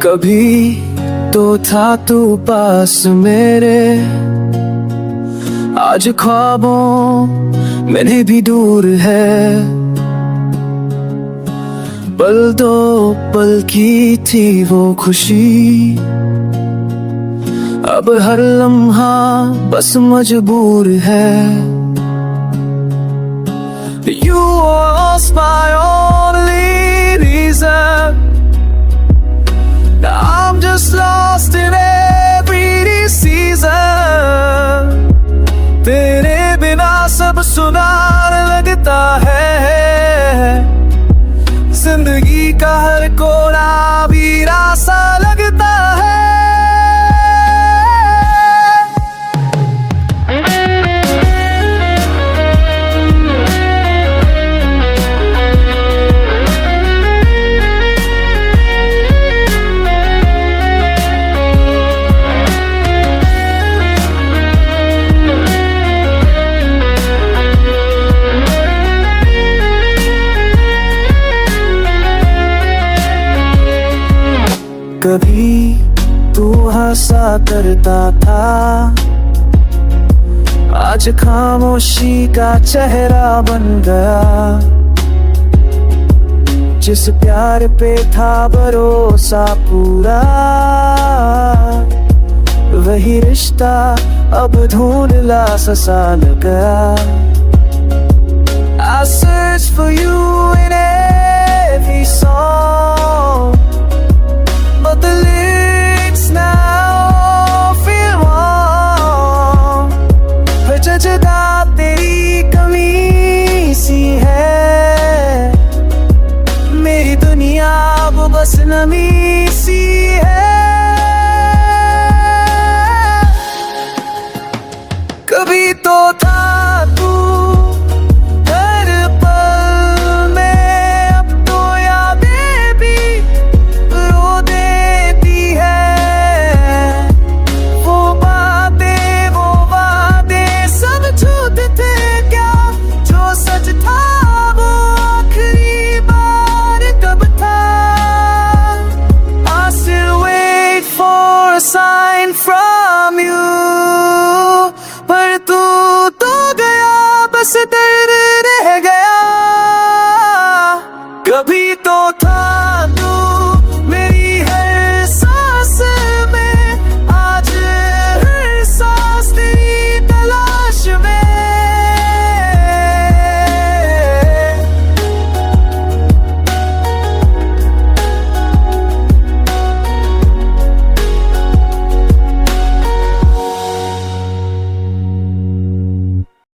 कभी तो था तू पास मेरे, आज ख्वाबों में भी दूर है। पल दो पल की थी वो खुशी, अब हर लम्हा बस मजबूर है। You was my only reason, now I'm just lost in every season. तेरे बिना सब सुनार लगता है, जिंदगी का हर कोना वीरा सा लगता है। कभी तू हंसा करता था, आज खामोशी का चेहरा बन गया। जिस प्यार पे था भरोसा पूरा, वही रिश्ता अब धुंधला सा लग गया। I search for you in every song, but the lyrics now feel wrong. हर जगह तेरी कमी सी है, मेरी दुनिया वो बस नमी सी है। कभी तो था तू